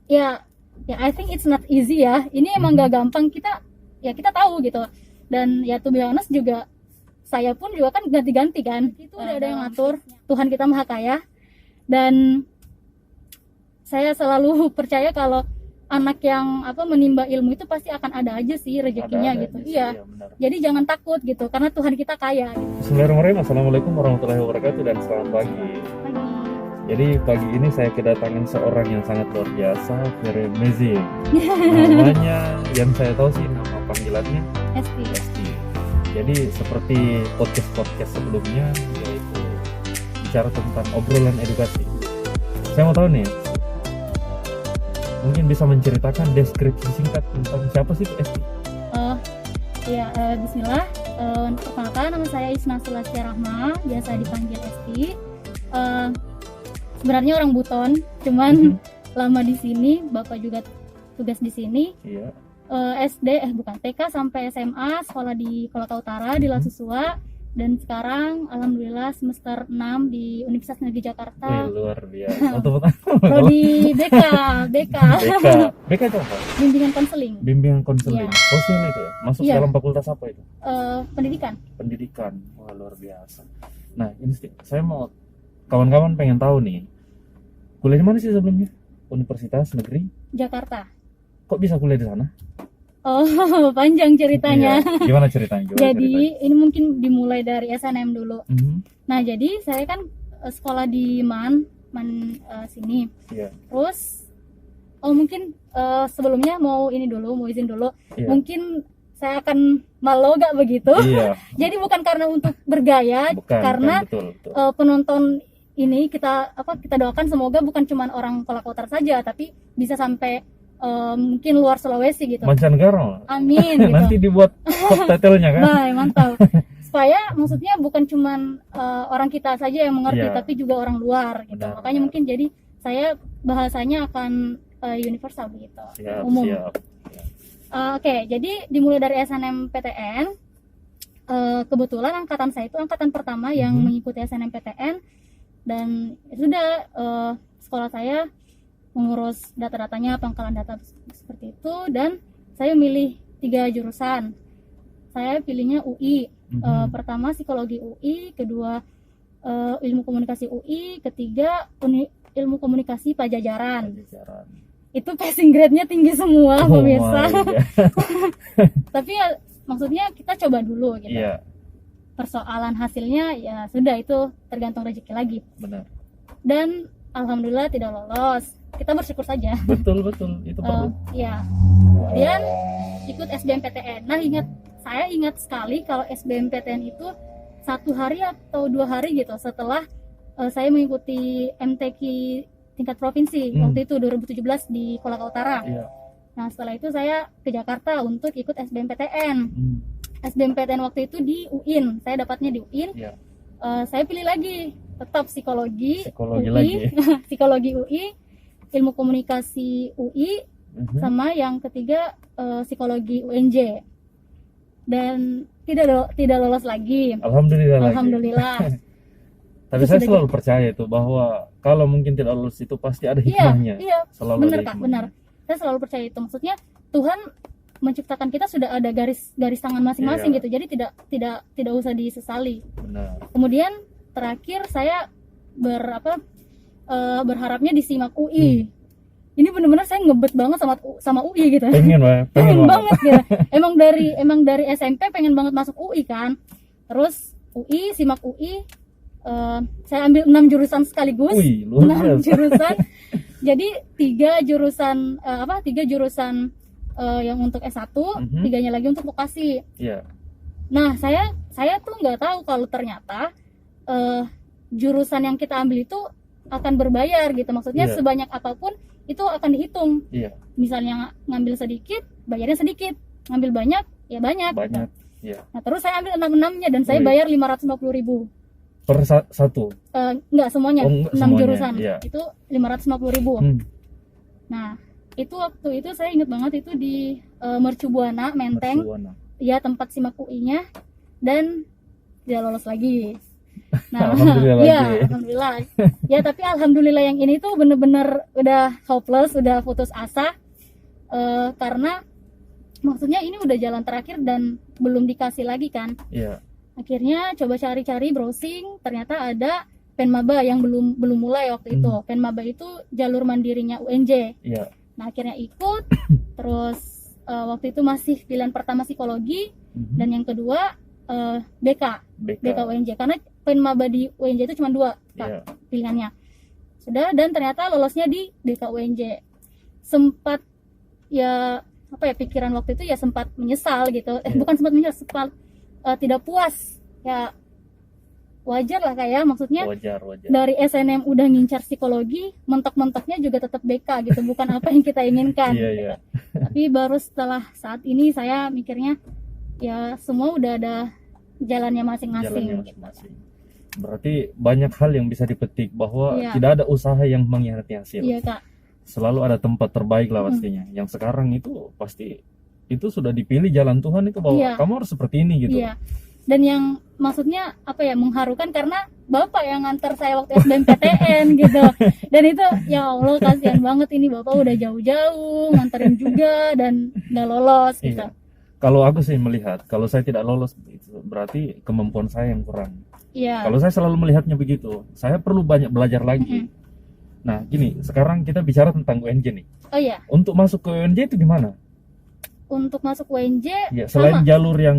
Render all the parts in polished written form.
ya I think it's not easy ya. Ini emang gak gampang, kita tahu gitu. Dan ya to be honest juga, saya pun juga kan ganti-ganti kan. Itu udah ada yang ngatur. Tuhan kita Maha Kaya. Dan saya selalu percaya kalau anak yang menimba ilmu itu pasti akan ada aja sih rezekinya gitu. Iya. Jadi jangan takut gitu, karena Tuhan kita kaya gitu. Bismillahirrahmanirrahim. Assalamualaikum warahmatullahi wabarakatuh dan selamat pagi. Jadi pagi ini saya kedatangan seorang yang sangat luar biasa, very amazing. Namanya yang saya tahu sih nama panggilannya Esti. Jadi seperti podcast sebelumnya, yaitu bicara tentang obrolan edukasi. Saya mau tahu nih, mungkin bisa menceritakan deskripsi singkat tentang siapa sih Esti? Bismillah. Perkenalkan, nama saya Isna Sulasya Rahma, biasa dipanggil Esti. Sebenarnya orang Buton, cuman lama di sini, bapak juga tugas di sini. Iya. TK sampai SMA sekolah di Kolaka Utara di Lasusua, dan sekarang alhamdulillah semester 6 di Universitas Negeri Jakarta. Luar biasa. Prodi BK itu apa? Bimbingan konseling. Sosial itu ya? Masuk dalam fakultas apa itu? Pendidikan. Wah, luar biasa. Nah, ini saya mau, kawan-kawan pengen tahu nih, kuliah di mana sih sebelumnya? Universitas Negeri Jakarta. Kok bisa kuliah di sana? Oh, panjang ceritanya. Iya. Gimana ceritanya? Jadi ini mungkin dimulai dari SNM dulu. Nah, jadi saya kan sekolah di Man sini. Iya. Terus mungkin sebelumnya mau izin dulu. Iya. Mungkin saya akan malu gak begitu. Iya. Jadi bukan karena untuk bergaya, karena betul. Penonton ini kita doakan semoga bukan cuma orang Kolaka Utara saja, tapi bisa sampai mungkin luar Sulawesi gitu. Mancanegara. Amin. Gitu. Nanti dibuat subtitlenya kan? Nah, mantap. Supaya maksudnya bukan cuma orang kita saja yang mengerti, tapi juga orang luar gitu. Benar, makanya mungkin jadi saya bahasanya akan universal gitu, umum. Oke, jadi dimulai dari SNMPTN. Kebetulan angkatan saya itu angkatan pertama yang mengikuti SNMPTN, dan sudah sekolah saya mengurus data-datanya, pangkalan data seperti itu, dan saya milih 3 jurusan. Saya pilihnya UI. Pertama psikologi UI, kedua ilmu komunikasi UI, ketiga ilmu komunikasi Pajajaran. Itu passing grade-nya tinggi semua, pemirsa. Tapi ya maksudnya kita coba dulu gitu. Iya. Persoalan hasilnya ya sudah, itu tergantung rezeki lagi. Benar. Dan alhamdulillah tidak lolos. Kita bersyukur saja. Betul itu perlu. Iya. Kemudian ikut SBMPTN. Nah, saya ingat sekali kalau SBMPTN itu 1 hari atau 2 hari gitu setelah saya mengikuti MTQ tingkat provinsi. Waktu itu 2017 di Kolaka Utara. Iya. Nah, setelah itu saya ke Jakarta untuk ikut SBMPTN. SBMPTN waktu itu di UIN. Saya dapatnya di UIN. Iya. Saya pilih lagi tetap psikologi UI, lagi. psikologi UI, ilmu komunikasi UI, sama yang ketiga psikologi UNJ. Dan tidak lolos lagi. Alhamdulillah. Tapi saya selalu percaya itu bahwa kalau mungkin tidak lulus itu pasti ada hikmahnya. Iya. Selalu benar, Kak, benar. Saya selalu percaya itu. Maksudnya Tuhan menciptakan kita sudah ada garis tangan masing-masing gitu. Jadi tidak usah disesali. Benar. Kemudian terakhir saya berharapnya di SIMAK UI. Ini benar-benar saya ngebet banget sama UI gitu. Pengen banget gitu. Emang dari SMP pengen banget masuk UI kan. Terus UI, SIMAK UI, saya ambil 6 jurusan sekaligus. 6 jurusan. Jadi 3 jurusan yang untuk S1, 3-nya lagi untuk vokasi. Iya. Nah, saya tuh nggak tahu kalau ternyata jurusan yang kita ambil itu akan berbayar gitu. Maksudnya sebanyak apapun itu akan dihitung. Iya. Misalnya ngambil sedikit, bayarnya sedikit. Ngambil banyak, ya banyak. Banyak. Iya. Nah, terus saya ambil 6-6-nya dan saya bayar 550.000. Per satu? Enggak, semuanya. 6 jurusan. Iya. Itu 550.000. Nah, itu waktu itu saya ingat banget itu di Mercubuana, Menteng. Ya, tempat SIMAK UI-nya, dan tidak lolos lagi. Nah, Alhamdulillah ya lagi. alhamdulillah. Ya tapi alhamdulillah yang ini tuh bener-bener udah hopeless, udah putus asa. Karena maksudnya ini udah jalan terakhir dan belum dikasih lagi kan. Iya. Akhirnya coba cari-cari browsing, ternyata ada Penmaba yang belum mulai waktu itu. Penmaba itu jalur mandirinya UNJ. Iya. Nah akhirnya ikut, terus waktu itu masih pilihan pertama psikologi, dan yang kedua BK UNJ. Karena Penmaba di UNJ itu cuma 2 pilihannya. Sudah, dan ternyata lolosnya di BK UNJ. Sempat ya apa ya, pikiran waktu itu ya sempat menyesal gitu. Bukan sempat menyesal, sempat tidak puas. Ya wajar lah kayak, maksudnya Wajar. dari SNM udah ngincar psikologi, mentok-mentoknya juga tetap BK gitu, bukan apa yang kita inginkan. Iya. Tapi baru setelah saat ini saya mikirnya ya semua udah ada jalannya masing-masing. Berarti banyak hal yang bisa dipetik bahwa tidak ada usaha yang mengkhianati hasil. Iya Kak. Selalu ada tempat terbaik lah pastinya. Yang sekarang itu pasti itu sudah dipilih jalan Tuhan itu bahwa kamu harus seperti ini gitu. Iya. Dan yang maksudnya apa ya, mengharukan karena Bapak yang nganter saya waktu SBMPTN gitu. Dan itu ya Allah kasihan banget, ini Bapak udah jauh-jauh nganterin juga dan nggak lolos gitu. Iya. Kalau aku sih melihat, kalau saya tidak lolos itu berarti kemampuan saya yang kurang. Iya. Kalau saya selalu melihatnya begitu, saya perlu banyak belajar lagi. Nah, gini, sekarang kita bicara tentang UNJ nih. Oh iya. Untuk masuk ke UNJ itu gimana? Untuk masuk UNJ ya, selain jalur yang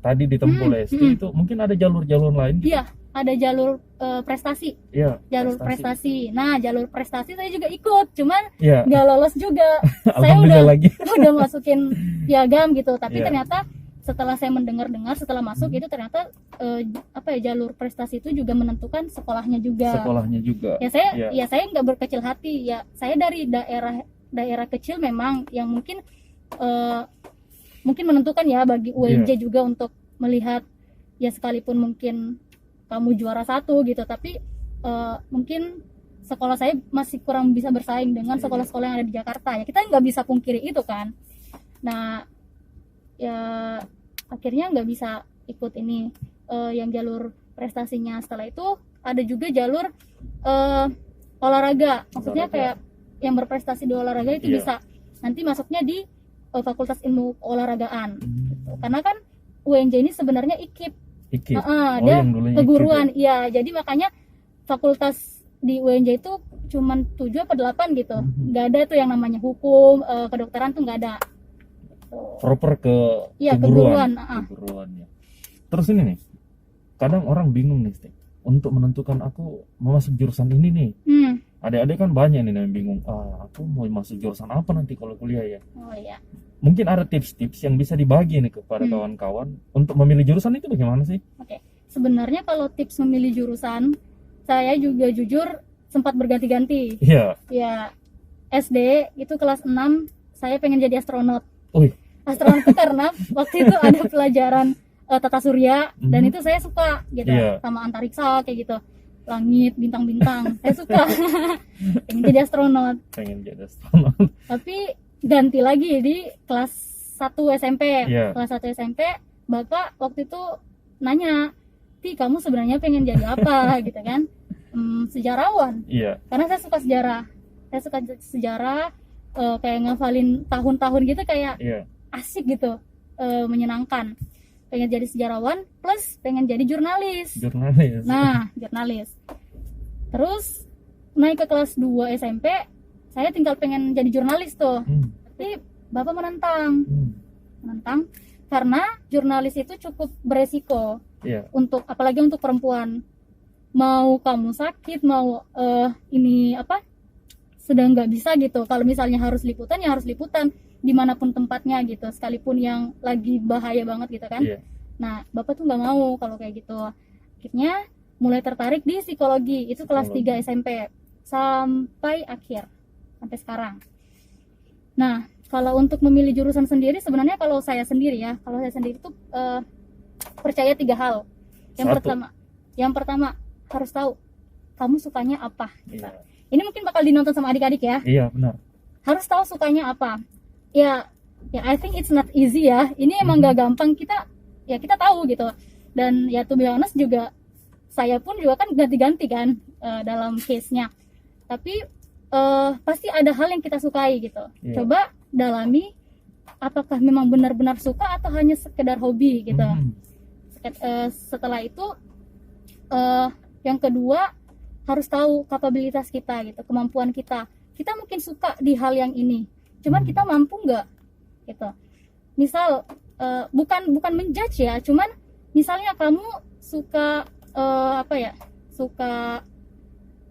tadi ditempuh oleh SK itu mungkin ada jalur-jalur lain gitu? Iya, ada jalur prestasi. Iya, jalur prestasi. Nah, jalur prestasi saya juga ikut, cuman nggak lolos juga. Saya udah masukin piagam gitu, tapi ternyata setelah saya mendengar-dengar, setelah masuk itu ternyata jalur prestasi itu juga menentukan sekolahnya juga. Ya saya nggak berkecil hati, ya saya dari daerah kecil memang yang mungkin menentukan ya bagi UNJ juga untuk melihat ya, sekalipun mungkin kamu juara 1 gitu, tapi mungkin sekolah saya masih kurang bisa bersaing dengan sekolah-sekolah yang ada di Jakarta, ya kita nggak bisa pungkiri itu kan. Nah ya akhirnya nggak bisa ikut ini yang jalur prestasinya. Setelah itu ada juga jalur olahraga, maksudnya kayak yang berprestasi di olahraga itu bisa nanti masuknya di Fakultas Ilmu Olahragaan gitu. Karena kan UNJ ini sebenarnya IKIP. Dia keguruan. Iya, jadi makanya fakultas di UNJ itu cuman 7 apa 8 gitu. Nggak ada tuh yang namanya hukum, kedokteran tuh nggak ada. Proper ke keguruan ya. Terus ini nih, kadang orang bingung nih, untuk menentukan aku mau masuk jurusan ini nih. Adik-adik kan banyak nih yang bingung, aku mau masuk jurusan apa nanti kalau kuliah ya. Oh iya. Mungkin ada tips-tips yang bisa dibagi nih kepada kawan-kawan untuk memilih jurusan itu bagaimana sih? Oke. Sebenarnya kalau tips memilih jurusan, saya juga jujur sempat berganti-ganti. Iya. Ya, SD itu kelas 6 saya pengen jadi astronot. Astronot itu karena waktu itu ada pelajaran tata surya dan itu saya suka gitu, sama antariksa kayak gitu. Langit, bintang-bintang, saya suka. pengen jadi astronot. Tapi ganti lagi di kelas 1 SMP. Kelas 1 SMP, Bapak waktu itu nanya, "Ti, kamu sebenarnya pengen jadi apa?" gitu kan. Sejarawan. Karena saya suka sejarah. Kayak ngafalin tahun-tahun gitu, kayak asik gitu, menyenangkan. Pengen jadi sejarawan plus pengen jadi jurnalis. Nah, jurnalis. Terus naik ke kelas 2 SMP, saya tinggal pengen jadi jurnalis tuh. Tapi Bapak menentang. Karena jurnalis itu cukup beresiko. Untuk apalagi untuk perempuan. Mau kamu sakit, mau sudah nggak bisa gitu. Kalau misalnya harus liputan, ya harus liputan dimanapun tempatnya gitu, sekalipun yang lagi bahaya banget gitu kan. Nah, Bapak tuh nggak mau kalau kayak gitu. Akhirnya mulai tertarik di psikologi, itu kelas 3 SMP sampai akhir, sampai sekarang. Nah, kalau untuk memilih jurusan sendiri, sebenarnya kalau saya sendiri tuh percaya 3 hal. Yang pertama harus tahu kamu sukanya apa. Ini mungkin bakal dinonton sama adik-adik ya. Iya, benar. Harus tahu sukanya apa. Ya I think it's not easy ya. Ini emang gak gampang, kita tahu gitu. Dan ya to be honest juga saya pun juga kan ganti-ganti kan dalam case-nya. Tapi pasti ada hal yang kita sukai gitu. Coba dalami apakah memang benar-benar suka atau hanya sekedar hobi gitu. Setelah itu yang kedua harus tahu kapabilitas kita gitu, kemampuan kita. Kita mungkin suka di hal yang ini, cuman kita mampu nggak gitu. Misal bukan menjudge ya, cuman misalnya kamu suka suka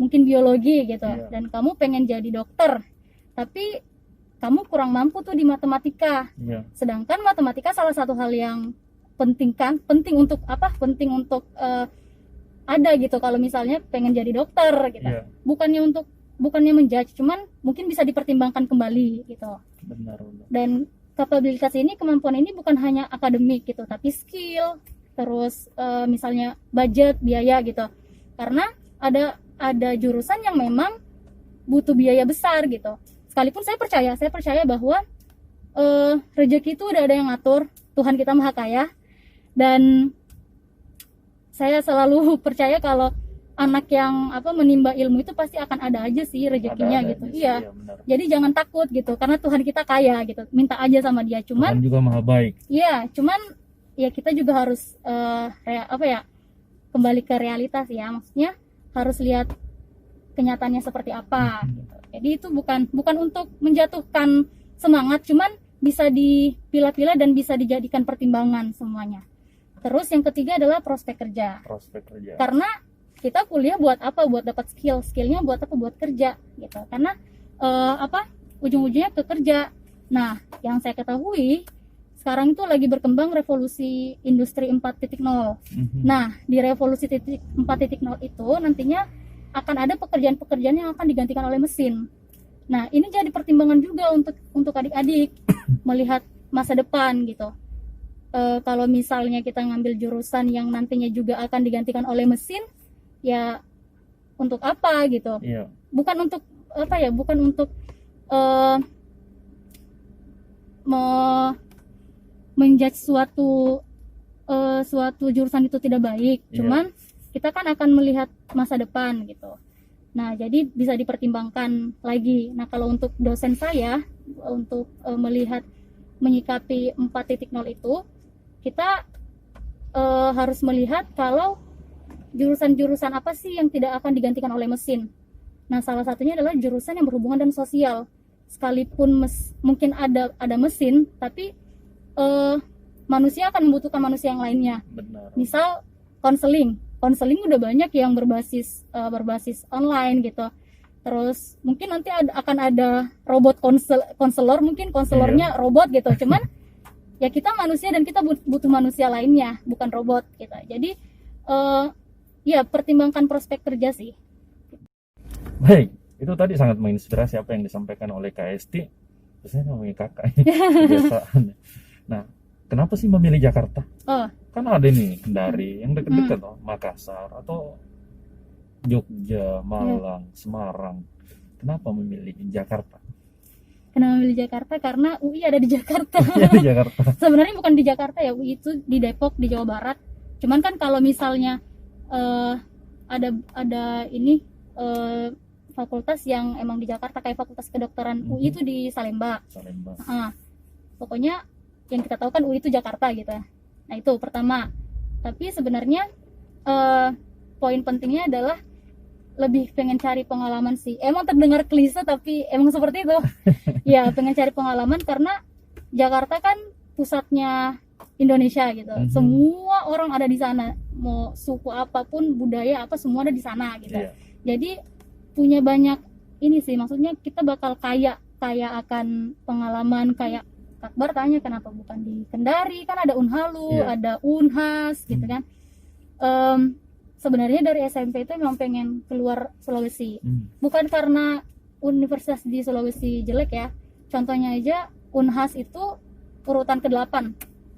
mungkin biologi gitu, dan kamu pengen jadi dokter, tapi kamu kurang mampu tuh di matematika. Sedangkan matematika salah satu hal yang penting untuk ada gitu kalau misalnya pengen jadi dokter gitu. Bukannya menjudge, cuman mungkin bisa dipertimbangkan kembali gitu. Benar. Dan kapabilitas ini, kemampuan ini bukan hanya akademik gitu, tapi skill, terus misalnya budget, biaya gitu. Karena ada jurusan yang memang butuh biaya besar gitu. Sekalipun saya percaya bahwa rezeki itu udah ada yang ngatur, Tuhan kita maha kaya. Dan saya selalu percaya kalau anak yang menimba ilmu itu pasti akan ada aja sih rezekinya gitu. Iya. Jadi jangan takut gitu, karena Tuhan kita kaya gitu. Minta aja sama Dia. Cuman Tuhan juga maha baik. Iya, cuman ya kita juga harus kembali ke realitas ya. Maksudnya harus lihat kenyataannya seperti apa gitu. Jadi itu bukan untuk menjatuhkan semangat, cuman bisa dipilah-pilah dan bisa dijadikan pertimbangan semuanya. Terus yang ketiga adalah prospek kerja. Karena kita kuliah buat apa? Buat dapat skillnya buat apa? Buat kerja gitu. Karena ujung-ujungnya ke kerja. Nah, yang saya ketahui sekarang itu lagi berkembang revolusi industri 4.0. Nah, di revolusi 4.0 itu nantinya akan ada pekerjaan-pekerjaan yang akan digantikan oleh mesin. Nah, ini jadi pertimbangan juga untuk adik-adik melihat masa depan gitu. Kalau misalnya kita ngambil jurusan yang nantinya juga akan digantikan oleh mesin, ya untuk apa gitu? Bukan untuk bukan untuk menjudge suatu jurusan itu tidak baik. Cuman kita kan akan melihat masa depan gitu. Nah, jadi bisa dipertimbangkan lagi. Nah, kalau untuk dosen saya untuk menyikapi 4.0 itu, kita harus melihat kalau jurusan-jurusan apa sih yang tidak akan digantikan oleh mesin. Nah, salah satunya adalah jurusan yang berhubungan dengan sosial. Sekalipun mungkin ada mesin, tapi manusia akan membutuhkan manusia yang lainnya. Benar. Misal konseling udah banyak yang berbasis online gitu. Terus mungkin nanti akan ada robot konselor, mungkin konselornya robot gitu. Cuman ya kita manusia dan kita butuh manusia lainnya, bukan robot gitu. Jadi ya pertimbangkan prospek kerja sih. Baik, itu tadi sangat menginspirasi apa yang disampaikan oleh Kak Esti. Biasanya ngomongin kakak kebiasaan. Nah, kenapa sih memilih Jakarta? Kan ada nih Kendari yang dekat-dekat loh, Makassar atau Jogja, Malang, Semarang. Kenapa memilih Jakarta? Kenapa memilih Jakarta? Karena UI ada di Jakarta. Di Jakarta. Sebenarnya bukan di Jakarta ya, UI itu di Depok, di Jawa Barat. Cuman kan kalau misalnya ada fakultas yang emang di Jakarta, kayak Fakultas Kedokteran UI itu di Salemba. Pokoknya yang kita tahu kan UI itu Jakarta gitu. Nah, itu pertama. Tapi sebenarnya poin pentingnya adalah lebih pengen cari pengalaman sih. Emang terdengar klise tapi emang seperti itu. Ya, pengen cari pengalaman karena Jakarta kan pusatnya Indonesia gitu. Semua orang ada di sana. Mau suku apapun, budaya apa, semua ada di sana gitu. Jadi punya banyak ini sih, maksudnya kita bakal kaya akan pengalaman. Kayak Akbar tanya kenapa bukan di Kendari, kan ada Unhalu, ada Unhas gitu kan. Sebenarnya dari SMP itu memang pengen keluar Sulawesi. Bukan karena universitas di Sulawesi jelek ya. Contohnya aja Unhas itu urutan ke-8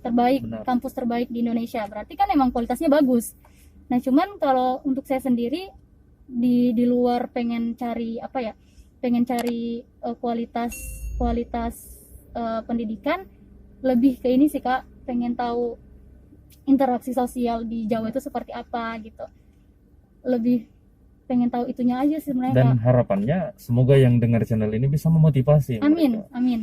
terbaik, kampus terbaik di Indonesia. Berarti kan emang kualitasnya bagus. Nah, cuman kalau untuk saya sendiri di luar pengen cari kualitas pendidikan, lebih ke ini sih Kak, pengen tahu interaksi sosial di Jawa itu seperti apa gitu. lebih pengen tahu itunya aja sih sebenarnya. Dan harapannya semoga yang dengar channel ini bisa memotivasi Amin, mereka. amin.